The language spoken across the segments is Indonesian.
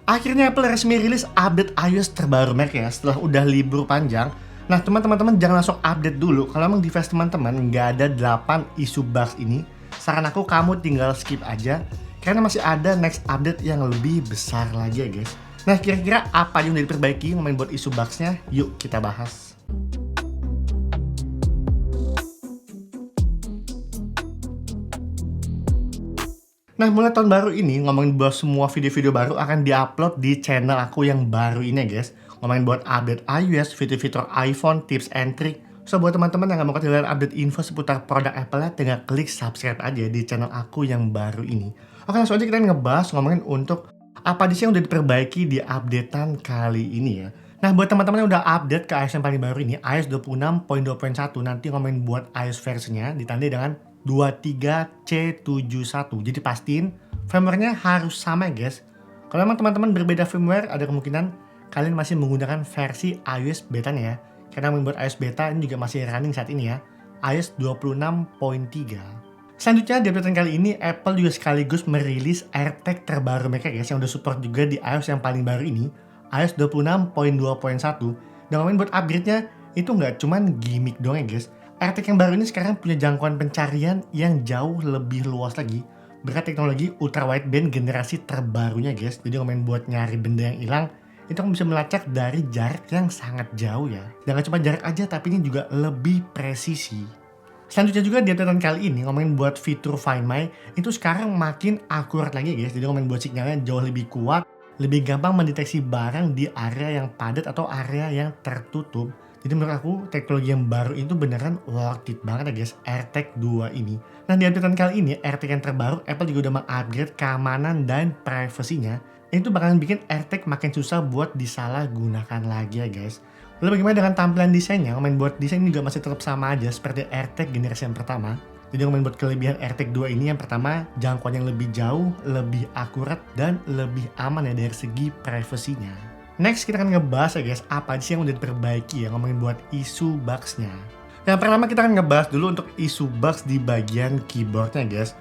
Akhirnya Apple resmi rilis update iOS terbaru mereka ya setelah udah libur panjang. Nah teman-teman jangan langsung update dulu. Kalau emang device teman-teman nggak ada 8 isu bugs ini, saran aku kamu tinggal skip aja. Karena masih ada next update yang lebih besar lagi ya guys. Nah kira-kira apa yang udah diperbaiki ngomongin buat isu bugsnya? Yuk kita bahas. Nah, mulai tahun baru ini, ngomongin buat semua video-video baru akan diupload di channel aku yang baru ini ya guys. Ngomongin buat update iOS, fitur-fitur iPhone, tips and trick. So, buat teman-teman yang nggak mau ketinggalan update info seputar produk Apple, tinggal klik subscribe aja di channel aku yang baru ini. Oke, langsung aja kita ngebahas ngomongin untuk apa sih yang udah diperbaiki di updatean kali ini ya. Nah, buat teman-teman yang udah update ke iOS yang paling baru ini, iOS 26.2.1, nanti ngomongin buat iOS versinya ditandai dengan 23C71. Jadi pastiin firmware-nya harus sama ya guys. Kalau memang teman-teman berbeda firmware, ada kemungkinan kalian masih menggunakan versi iOS beta nya ya. Karena membuat iOS beta ini juga masih running saat ini ya, iOS 26.3. Selanjutnya di update kali ini, Apple juga sekaligus merilis AirTag terbaru mereka guys, yang udah support juga di iOS yang paling baru ini, iOS 26.2.1. Dan ngomongin buat upgrade-nya, itu nggak cuman gimmick doang ya guys. AirTag yang baru ini sekarang punya jangkauan pencarian yang jauh lebih luas lagi berkat teknologi ultra wideband generasi terbarunya guys. Jadi ngomongin buat nyari benda yang hilang, itu kamu bisa melacak dari jarak yang sangat jauh ya. Dan gak cuma jarak aja, tapi ini juga lebih presisi. Selanjutnya juga di update kali ini ngomongin buat fitur Find My, itu sekarang makin akurat lagi guys. Jadi ngomongin buat sinyalnya jauh lebih kuat, lebih gampang mendeteksi barang di area yang padat atau area yang tertutup. Jadi menurut aku teknologi yang baru itu beneran worth it banget ya guys, AirTag 2 ini. Nah di update kali ini AirTag yang terbaru, Apple juga udah mengupgrade keamanan dan privasinya. Itu bakalan bikin AirTag makin susah buat disalahgunakan lagi ya guys. Lalu bagaimana dengan tampilan desainnya? Ngomongin buat desain juga masih tetap sama aja seperti AirTag generasi yang pertama. Jadi ngomongin buat kelebihan AirTag 2 ini, yang pertama jangkauan yang lebih jauh, lebih akurat, dan lebih aman ya dari segi privasinya. Next kita akan ngebahas ya guys, apa sih yang udah diperbaiki ya ngomongin buat isu bugs-nya. Yang pertama kita akan ngebahas dulu untuk isu bugs di bagian keyboardnya guys.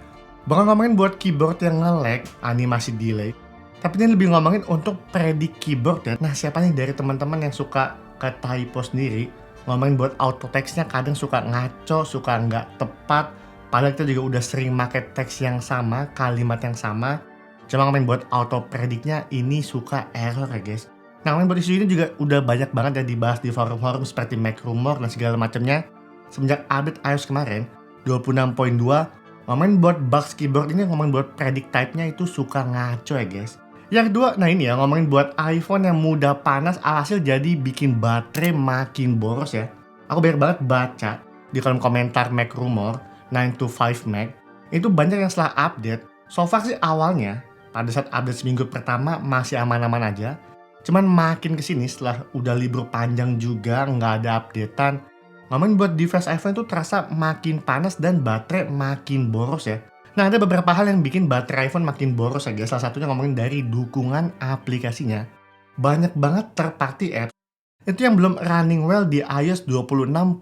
Bukan ngomongin buat keyboard yang nge-lag, animasi delay, tapi ini lebih ngomongin untuk predik keyboard ya. Nah siapa nih dari teman-teman yang suka ke typo sendiri, ngomongin buat auto text-nya kadang suka ngaco, suka nggak tepat, padahal kita juga udah sering pakai teks yang sama, kalimat yang sama, cuma ngomongin buat auto prediknya ini suka error ya guys. Nah, ngomongin buat isu ini juga udah banyak banget ya dibahas di forum-forum seperti Mac Rumor dan segala macamnya. Semenjak update iOS kemarin, 26.2, ngomongin buat bugs keyboard ini, ngomongin buat predict type-nya itu suka ngaco ya guys. Yang kedua, nah ini ya, ngomongin buat iPhone yang mudah panas, alhasil jadi bikin baterai makin boros ya. Aku banyak banget baca di kolom komentar Mac Rumor, 9to5 Mac, itu banyak yang setelah update, so far sih awalnya, pada saat update seminggu pertama masih aman-aman aja. Cuman makin kesini setelah udah libur panjang juga, nggak ada updatean, ngomongin buat device iPhone itu terasa makin panas dan baterai makin boros ya. Nah ada beberapa hal yang bikin baterai iPhone makin boros ya guys. Salah satunya ngomongin dari dukungan aplikasinya. Banyak banget third party apps itu yang belum running well di iOS 26.2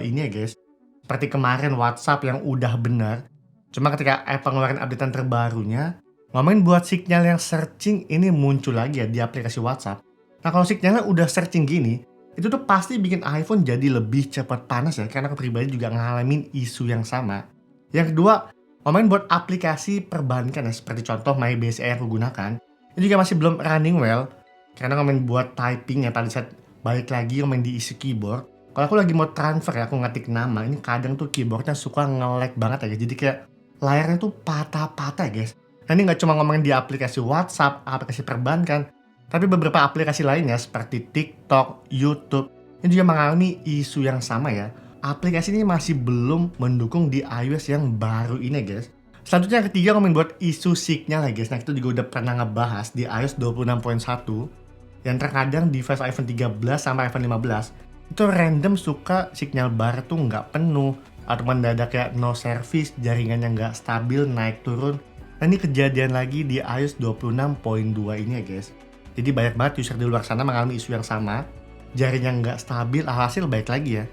ini ya guys. Seperti kemarin WhatsApp yang udah bener, cuma ketika Apple ngeluarin updatean terbarunya, ngomongin buat sinyal yang searching ini muncul lagi ya di aplikasi WhatsApp. Nah kalau sinyalnya udah searching gini, itu tuh pasti bikin iPhone jadi lebih cepat panas ya, karena aku pribadi juga ngalamin isu yang sama. Yang kedua, ngomongin buat aplikasi perbankan ya, seperti contoh MyBCI yang aku gunakan, ini juga masih belum running well, karena ngomongin buat typing ya, pada saat balik lagi ngomongin di isi keyboard, kalau aku lagi mau transfer ya, aku ngetik nama, ini kadang tuh keyboardnya suka nge-lag banget ya guys, jadi kayak layarnya tuh patah-patah ya guys. Nah ini nggak cuma ngomongin di aplikasi WhatsApp, aplikasi perbankan, tapi beberapa aplikasi lainnya seperti TikTok, YouTube, ini juga mengalami isu yang sama ya. Aplikasi ini masih belum mendukung di iOS yang baru ini guys. Selanjutnya yang ketiga ngomongin buat isu signal ya guys. Nah itu juga udah pernah ngebahas di iOS 26.1, yang terkadang device iPhone 13 sampai iPhone 15 itu random suka signal bar tuh nggak penuh, atau mendadak kayak no service, jaringannya nggak stabil, naik turun. Nah ini kejadian lagi di iOS 26.2 ini ya guys. Jadi banyak banget user di luar sana mengalami isu yang sama, jaringan nggak stabil, alhasil baik lagi ya.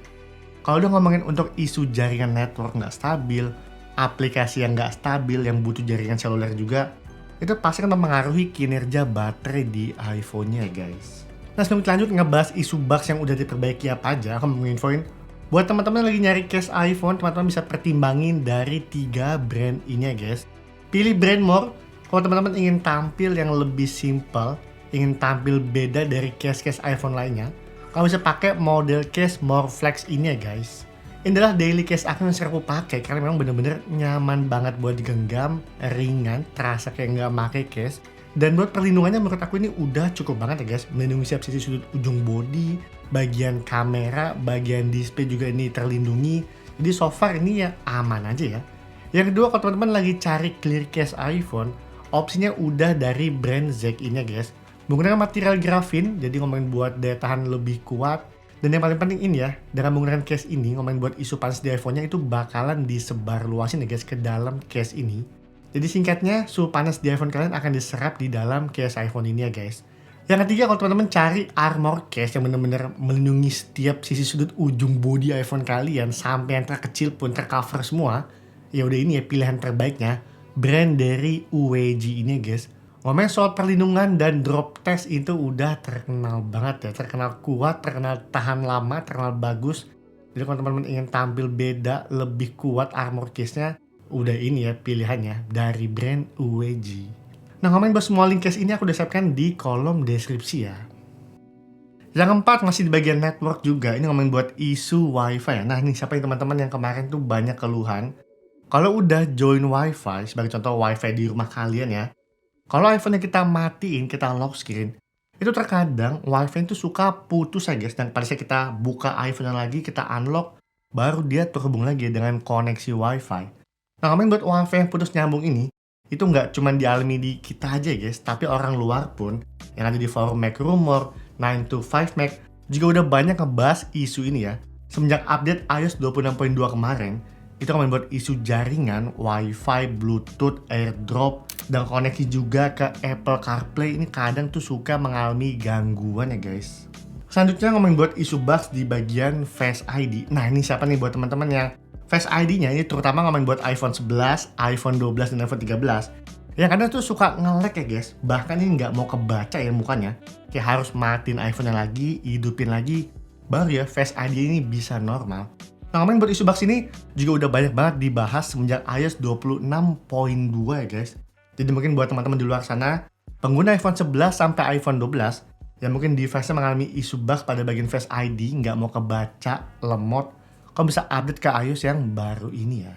Kalau udah ngomongin untuk isu jaringan network nggak stabil, aplikasi yang nggak stabil yang butuh jaringan seluler juga, itu pasti akan mempengaruhi kinerja baterai di iPhone-nya guys. Nah sebelum kita lanjut ngebahas isu bugs yang udah diperbaiki apa aja, aku mau nginfoin buat teman-teman yang lagi nyari case iPhone, teman-teman bisa pertimbangin dari 3 brand ini ya guys. Pilih brand More kalau teman-teman ingin tampil yang lebih simple, ingin tampil beda dari case-case iPhone lainnya. Kamu bisa pakai model case More Flex ini ya guys. Ini adalah daily case aku yang sering aku pakai karena memang bener-bener nyaman banget buat digenggam, ringan, terasa kayak nggak pakai case. Dan buat perlindungannya menurut aku ini udah cukup banget ya guys. Melindungi setiap sisi sudut ujung body, bagian kamera, bagian display juga ini terlindungi. Jadi so far ini ya aman aja ya. Yang kedua kalau teman-teman lagi cari clear case iPhone, opsinya udah dari brand ZEISS ini ya guys. Menggunakan material grafin, jadi ngomongin buat daya tahan lebih kuat. Dan yang paling penting ini ya, dengan menggunakan case ini, ngomongin buat isu panas di iPhone-nya itu bakalan disebar luasin ya guys ke dalam case ini. Jadi singkatnya, suhu panas di iPhone kalian akan diserap di dalam case iPhone ini ya guys. Yang ketiga, kalau teman-teman cari armor case yang benar-benar melindungi setiap sisi sudut ujung body iPhone kalian sampai yang terkecil pun tercover semua, ya udah ini ya pilihan terbaiknya, brand dari UEG ini guys. Ngomongin soal perlindungan dan drop test itu udah terkenal banget ya, terkenal kuat, terkenal tahan lama, terkenal bagus. Jadi kalau teman-teman ingin tampil beda, lebih kuat armor case-nya, udah ini ya pilihannya dari brand UEG. Nah ngomongin buat semua link case ini aku udah siapkan di kolom deskripsi ya. Yang keempat masih di bagian network juga, ini ngomongin buat isu wifi ya. Nah ini siapa yang teman-teman yang kemarin tuh banyak keluhan. Kalau udah join wifi, sebagai contoh wifi di rumah kalian ya, kalau iPhone yang kita matiin, kita lock screen, itu terkadang wifi itu suka putus ya guys. Dan pada saat kita buka iPhone lagi, kita unlock, baru dia terhubung lagi dengan koneksi wifi. Nah ngomongin buat wifi yang putus nyambung ini, itu nggak cuma dialami di kita aja guys, tapi orang luar pun, yang ada di forum Mac Rumor, 9to5 Mac, juga udah banyak ngebahas isu ini ya. Semenjak update iOS 26.2 kemarin, itu ngomongin buat isu jaringan, wifi, bluetooth, airdrop, dan koneksi juga ke Apple CarPlay ini kadang tuh suka mengalami gangguan ya guys. Selanjutnya ngomongin buat isu bugs di bagian Face ID. Nah ini siapa nih buat teman-teman yang Face ID-nya ini terutama ngomongin buat iPhone 11, iPhone 12, dan iPhone 13. Yang kadang tuh suka nge-lag ya guys, bahkan ini nggak mau kebaca ya mukanya. Kayak harus matiin iPhone-nya lagi, hidupin lagi, baru ya Face ID ini bisa normal. Nah ngomongin buat isu bugs ini juga udah banyak banget dibahas semenjak iOS 26.2 ya guys. Jadi mungkin buat teman-teman di luar sana, pengguna iPhone 11 sampai iPhone 12, yang mungkin device-nya mengalami isu bugs pada bagian Face ID, nggak mau kebaca, lemot, kamu bisa update ke iOS yang baru ini ya.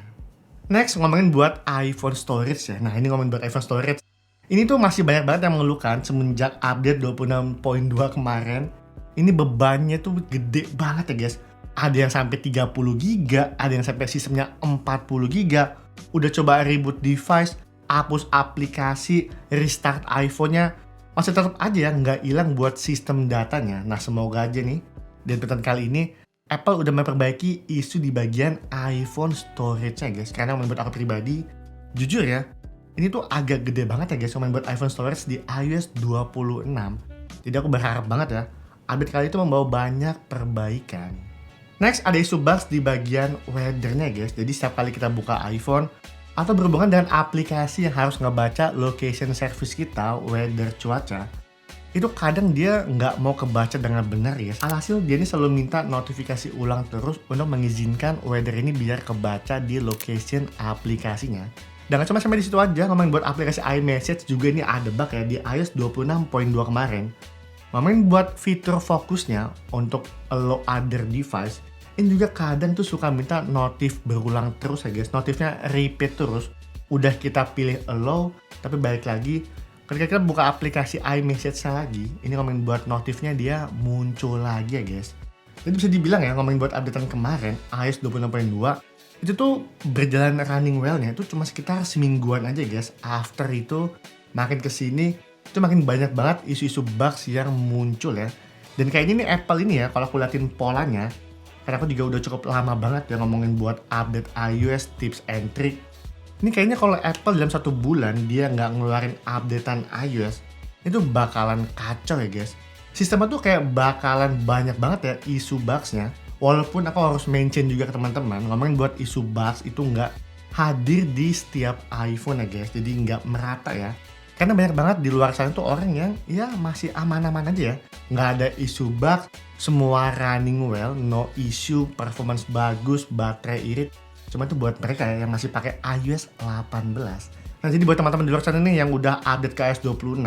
Next, ngomongin buat iPhone storage ya. Nah ini ngomongin buat iPhone storage. Ini tuh masih banyak banget yang mengeluhkan semenjak update 26.2 kemarin. Ini bebannya tuh gede banget ya guys. Ada yang sampai 30 GB, ada yang sampai sistemnya 40 GB. Udah coba reboot device, hapus aplikasi, restart iPhone-nya, masih tetap aja nggak hilang buat sistem datanya. Nah semoga aja nih, di episode kali ini, Apple udah memperbaiki isu di bagian iPhone storage-nya guys. Karena menurut aku pribadi, jujur ya, ini tuh agak gede banget ya guys, main buat iPhone storage di iOS 26. Jadi aku berharap banget ya, update kali itu membawa banyak perbaikan. Next, ada isu bugs di bagian weather-nya guys. Jadi setiap kali kita buka iPhone atau berhubungan dengan aplikasi yang harus ngebaca location service kita, weather cuaca, itu kadang dia nggak mau kebaca dengan benar ya. Alhasil dia ini selalu minta notifikasi ulang terus untuk mengizinkan weather ini biar kebaca di location aplikasinya. Dan gak cuma sampai di situ aja, ngomongin buat aplikasi iMessage juga ini ada bug ya di iOS 26.2 kemarin. Ngomongin buat fitur fokusnya untuk allow other device, ini juga kadang tuh suka minta notif berulang terus ya guys. Notifnya repeat terus. Udah kita pilih allow, tapi balik lagi ketika kita buka aplikasi iMessage lagi, ini ngomongin buat notifnya dia muncul lagi ya guys. Jadi bisa dibilang ya, ngomongin buat updatean kemarin iOS 26.2, itu tuh berjalan running well-nya itu cuma sekitar semingguan aja guys. After itu makin kesini itu makin banyak banget isu-isu bugs yang muncul ya. Dan kayaknya nih Apple ini ya, kalau aku liatin polanya, karena aku juga udah cukup lama banget ya ngomongin buat update iOS tips and trick. Ini kayaknya kalau Apple dalam 1 bulan dia nggak ngeluarin updatean iOS, itu bakalan kacau ya guys. Sistemnya tuh kayak bakalan banyak banget ya isu bugsnya. Walaupun aku harus mention juga ke teman-teman, ngomongin buat isu bugs itu nggak hadir di setiap iPhone ya guys. Jadi nggak merata ya. Karena banyak banget di luar sana tuh orang yang ya masih aman-aman aja ya. Nggak ada isu bug, semua running well, no issue, performance bagus, baterai irit. Cuma itu buat mereka ya yang masih pakai iOS 18. Nah jadi buat teman-teman di luar sana nih yang udah update ke iOS 26,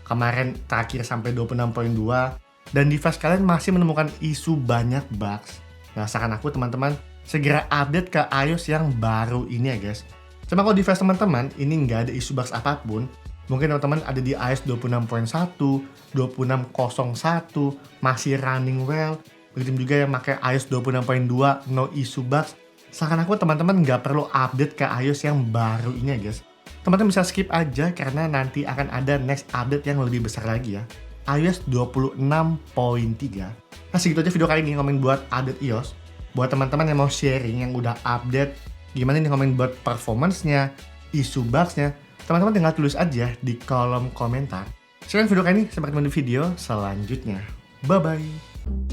kemarin terakhir sampai 26.2, dan device kalian masih menemukan isu banyak bugs. Nah saran aku teman-teman, segera update ke iOS yang baru ini ya guys. Cuma kalau device teman-teman ini nggak ada isu bugs apapun, mungkin teman-teman ada di iOS 26.1, 26.01, masih running well, begitu juga yang pakai iOS 26.2, no issue bugs. Saran aku teman-teman nggak perlu update ke iOS yang baru ini ya guys. Teman-teman bisa skip aja karena nanti akan ada next update yang lebih besar lagi ya, iOS 26.3. Nah segitu aja video kali ini ngomongin buat update iOS. Buat teman-teman yang mau sharing yang udah update, gimana nih ngomongin buat performance-nya, isu bugs-nya, teman-teman tinggal tulis aja di kolom komentar. Sekian video kali ini, sampai ketemu di video selanjutnya. Bye-bye!